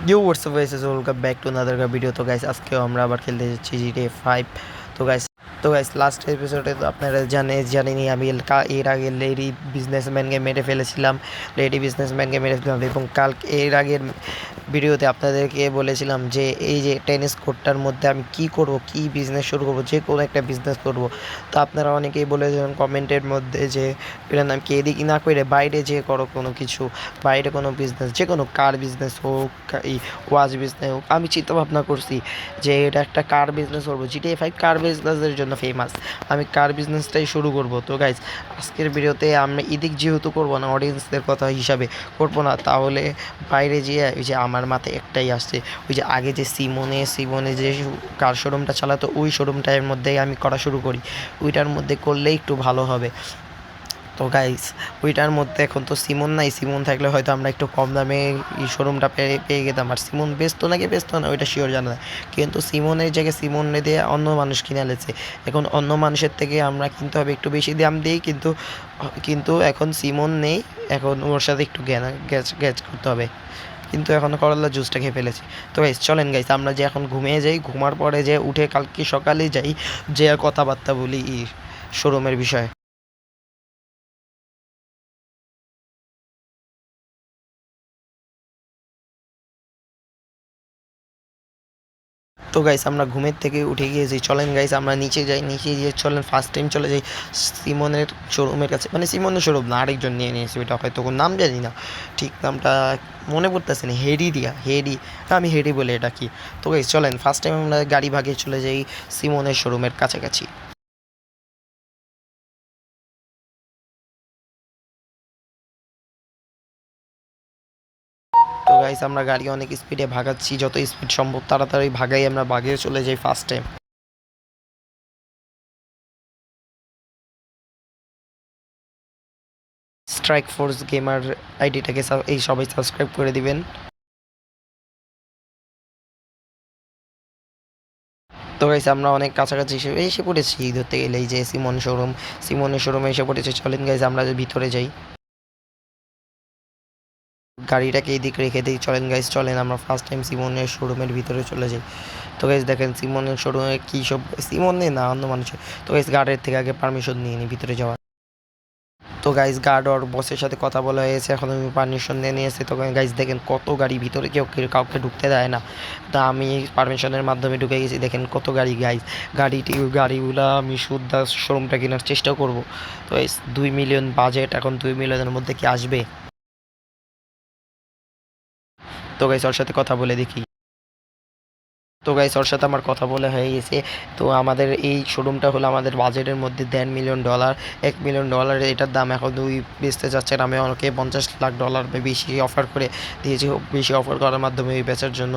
You what's up guys, welcome back to another video. তো guys আজকেও আমরা আবার খেলতে যাচ্ছি GTA 5। তো গাইস লাস্ট এপিসোডে তো আপনারা জানেনই আমি এর আগে লেডি বিজনেসম্যানকে মেরে ফেলেছিলাম। এবং কালকে এর আগের ভিডিওতে আপনাদেরকে বলেছিলাম যে এই যে টেনিস কোর্টটার মধ্যে আমি কি করব, কি বিজনেস শুরু করব, যে কোনো একটা বিজনেস করব। তো আপনারা অনেকেই বলেছিলেন কমেন্টের মধ্যে যে আমি কি এদিকে না করে বাইরে যেয়ে করো কোনো কিছু, বাইরে কোনো বিজনেস, যে কোনো কার বিজনেস হোক, এই ওয়াচ বিজনেস হোক। আমি চিন্তা ভাবনা করছি যে এটা একটা কার বিজনেস করবো। GTA 5 কার বিজনেসের জন্য ফেমাস, আমি কার বিজনেসটাই শুরু করব। তো গাইজ আজকের ভিডিওতে আমরা এদিক যেহেতু করবো না, অডিয়েন্সদের কথা হিসাবে করবো না, তাহলে বাইরে যেয়ে ওই যে আমার মাথায় একটাই আসছে, ওই যে আগে যে সিমনে যে কার শোরুমটা চালাতো, ওই শোরুমটার মধ্যেই আমি করা শুরু করি। ওইটার মধ্যে করলে একটু ভালো হবে। তো গাইস ওইটার মধ্যে এখন তো সিমন নাই, সিমন থাকলে হয়তো আমরা একটু কম দামে এই শোরুমটা পেয়ে যেতাম। আর সিমন বেচতো নাকি বেচতো না ওইটা শিওর জানা যায়, কিন্তু সিমনের জায়গায় সিমনে দিয়ে অন্য মানুষ কিনে নিয়েছে। এখন অন্য মানুষের থেকে আমরা কিনতে হবে একটু বেশি দাম দিই, কিন্তু কিন্তু এখন সিমন নেই, এখন ওর সাথে একটু গ্যাচ গ্যাচ করতে হবে। কিন্তু এখন করলা জুসটা খেয়ে ফেলেছি। তো গাইস চলেন গাইস আমরা যে এখন ঘুমিয়ে যাই, ঘুমার পরে যে উঠে কালকে সকালে যাই, যে কথাবার্তা বলি শোরুমের বিষয়ে। তো গাইস আমরা ঘুমের থেকে উঠে গিয়েছি, চলেন গাইস আমরা নিচে যাই, নিচে গিয়ে চলেন ফার্স্ট টাইম চলে যাই সিমনের শোরুমের কাছে। মানে সিমনের শোরুম না, আরেকজন নিয়ে নিয়েছি, ওইটা হয়তো কোন নাম জানি না, ঠিক নামটা মনে পড়তেছে না। হেডি, আমি হেডি বলে এটা কি। তো গাইস চলেন ফার্স্ট টাইম আমরা গাড়ি ভাগে চলে যাই সিমনের শোরুমের কাছাকাছি। তো গাইস আমরা গাড়ি অনেক স্পিডে ভাগাচ্ছি, যত স্পিড সম্ভব তাড়াতাড়ি ভাগাই, আমরা ভাগে চলে যাই first time. Strike force gamer আইডিটাকে এই সবাই সাবস্ক্রাইব করে দিবেন। তো গাইস আমরা অনেক কাছাকাছি এসে পড়েছি, ধরতে গেলে এই যে সিমনের শোরুমে এসে পড়েছে। চলেন গাইস আমরা যে ভিতরে যাই, গাড়িটাকে এইদিকে রেখে দিই। চলেন গাইস চলেন আমরা ফার্স্ট টাইম সিমনের শোরুমের ভিতরে চলে যাই। তো গাইস দেখেন সিমনের শোরুমে কী সব, সিমনের না অন্য মানুষের। তো গাইস গার্ডের থেকে আগে পারমিশন নিয়ে নিই ভিতরে যাওয়ার। তো গাইস গার্ড আর বসের সাথে কথা বলা হয়েছে, এখন আমি পারমিশন নিয়ে নিয়েছি। তো গাইস দেখেন কত গাড়ি, ভিতরে কাউকে ঢুকতে দেয় না, তা আমি পারমিশনের মাধ্যমে ঢুকে গেছি। দেখেন কত গাড়ি গাইস, গাড়িগুলা আমি শুদ্ধ শোরুমটা কেনার চেষ্টা করব। তো গাইস 2 মিলিয়ন বাজেট, এখন 2 মিলিয়নের মধ্যে কি আসবে? তো গাইস ওর সাথে কথা বলে দেখি। তো গাইস ওর সাথে আমার কথা বলে হয়ে গেছে। তো আমাদের এই শোরুমটা হলো আমাদের বাজেটের মধ্যে $1.5 মিলিয়ন, $1 মিলিয়ন এটার দাম। এখন ওই বেচতে যাচ্ছেন, আমি ওকে $50 লাখ বেশি অফার করে দিয়েছি। বেশি অফার করার মাধ্যমে ওই বেচার জন্য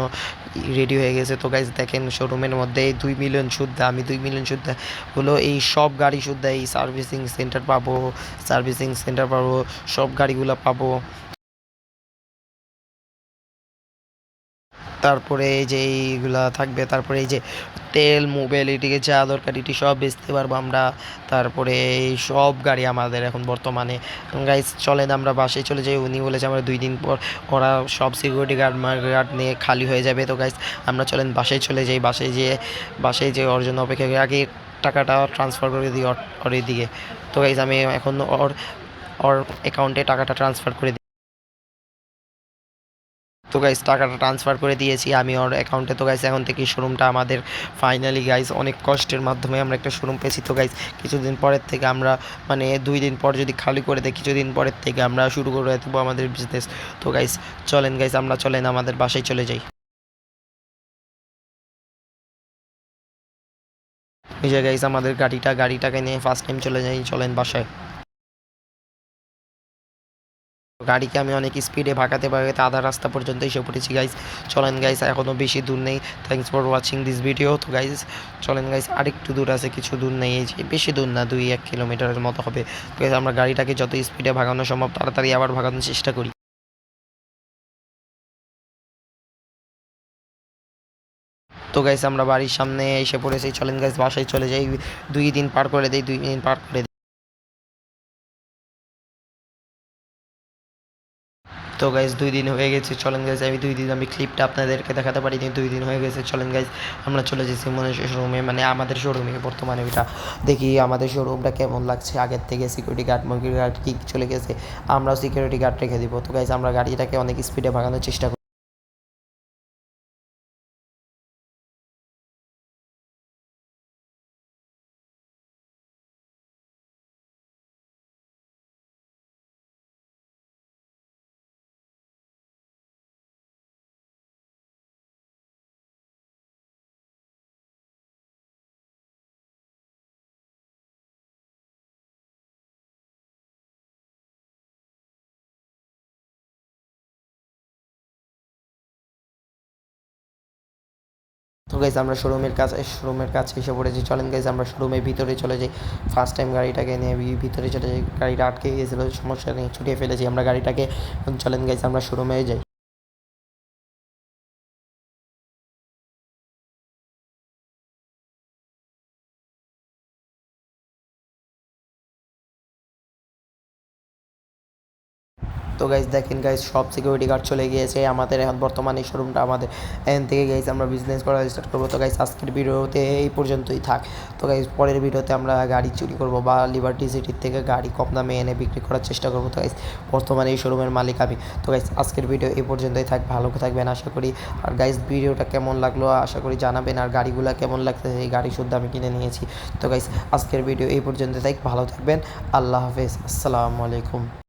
রেডি হয়ে গেছে। তো গাইস দেখেন শোরুমের মধ্যে 2 মিলিয়ন শুদ্ধ, আমি 2 মিলিয়ন শুদ্ধ হলো এই সব গাড়ি শুদ্ধ, এই সার্ভিসিং সেন্টার পাবো, সব গাড়িগুলো পাবো। তারপরে এই যে এইগুলা থাকবে, তারপরে এই যে তেল, মোবিলিটিকে যা দরকার এটি সব বেচতে পারবো আমরা। তারপরে এই সব গাড়ি আমাদের এখন বর্তমানে। গাইস চলেন আমরা বাসায় চলে যাই, উনি বলেছে আমরা 2 দিন পর ওরা সব সিকিউরিটি গার্ড নিয়ে খালি হয়ে যাবে। তো গাইস আমরা চলেন বাসায় চলে যাই, বাসায় যেয়ে ওর জন্য অপেক্ষা করি। আগে টাকাটা ট্রান্সফার করে দিই ওর দিকে। তো গাইস আমি এখন ওর ওর অ্যাকাউন্টে টাকাটা ট্রান্সফার করে দিই। তো গাইস টাকাটা ট্রান্সফার করে দিয়েছি আমি ওর অ্যাকাউন্টে। তো গাইস এখন থেকে শোরুমটা আমাদের ফাইনালি গাইস অনেক কষ্টের মাধ্যমে আমরা একটা শোরুম পেয়েছি। তো গাইস কিছুদিন পরের থেকে আমরা, মানে 2 দিন পর যদি খালি করে দেয়, কিছুদিন পরের থেকে আমরা শুরু করে দেবো আমাদের বিজনেস। তো গাইস চলেন আমাদের বাসায় চলে যাই। এই যে গাইস আমাদের গাড়িটাকে নিয়ে ফার্স্ট টাইম চলে যাই, চলেন বাসায়। গাড়িকে আমি অনেক স্পিডে ভাগাতে আধা রাস্তা পর্যন্ত এসে পড়েছি গাইস। চলেন গাইস এখনও বেশি দূর নেই। Thanks for watching this video. তো গাইস চলেন গাইস আরেকটু দূর আছে, কিছু দূর নেই, এই যে বেশি দূর না, 2-1 কিলোমিটারের মতো হবে। তো গাইস আমরা গাড়িটাকে যত স্পিডে ভাগানো সম্ভব তাড়াতাড়ি আবার ভাগানোর চেষ্টা করি। তো গাইস আমরা বাড়ির সামনে এসে পড়েছি, চলেন গাইস বাসায় চলে যাই। 2 দিন পার করে দেই, 2 দিন পার করে দিই। তো গাইজ 2 দিন হয়ে গেছে, চলেন গাইজ আমি 2 দিন আমি ক্লিপটা আপনাদেরকে দেখাতে পারিনি, 2 দিন হয়ে গেছে। চলেন গাইজ আমরা চলে যাচ্ছি শোরুমে, মানে আমাদের শোরুমে বর্তমানে ওইটা দেখি আমাদের শোরুমটা কেমন লাগছে। আগের থেকে সিকিউরিটি গার্ড মুরগির গার্ড কি চলে গেছে, আমরাও সিকিউরিটি গার্ড রেখে দিব। তো গাইজ আমরা গাড়িটাকে অনেক স্পিডে ভাগানোর চেষ্টা করি। তো গাইজ আমরা শোরুমের কাছে এসে পড়েছি। চলেন গাইজ আমরা শোরুমের ভিতরে চলে যাই। ফার্স্ট টাইম গাড়িটাকে নিয়ে ভিতরে চলে যাই, গাড়িটা আটকে গিয়েছিলো, সমস্যা নেই, ছুটিয়ে ফেলেছি আমরা গাড়িটাকে। চলেন গাইজ আমরা শোরুমে যাই। তো গাইজ দেখেন গাইজ সব সিকিউরিটি গার্ড চলে গিয়েছে আমাদের। এখন বর্তমানে এই শোরুমটা আমাদের, এখান থেকে গাইজ আমরা বিজনেস করা স্টার্ট করবো। তো গাইজ আজকের ভিডিওতে এই পর্যন্তই থাক। তো গাইজ পরের ভিডিওতে আমরা গাড়ি চুরি করবো বা লিবার্টি সিটির থেকে গাড়ি কম দামে এনে বিক্রি করার চেষ্টা করবো। তো গাইজ বর্তমানে এই শোরুমের মালিক আমি। তো গাইজ আজকের ভিডিও এই পর্যন্তই থাক, ভালো থাকবেন আশা করি। আর গাইজ ভিডিওটা কেমন লাগলো আশা করি জানাবেন, আর গাড়িগুলো কেমন লাগছে, এই গাড়ি শুদ্ধ আমি কিনে নিয়েছি। তো গাইজ আজকের ভিডিও এই পর্যন্ত থাক, ভালো থাকবেন, আল্লাহ হাফেজ, আসসালামু আলাইকুম।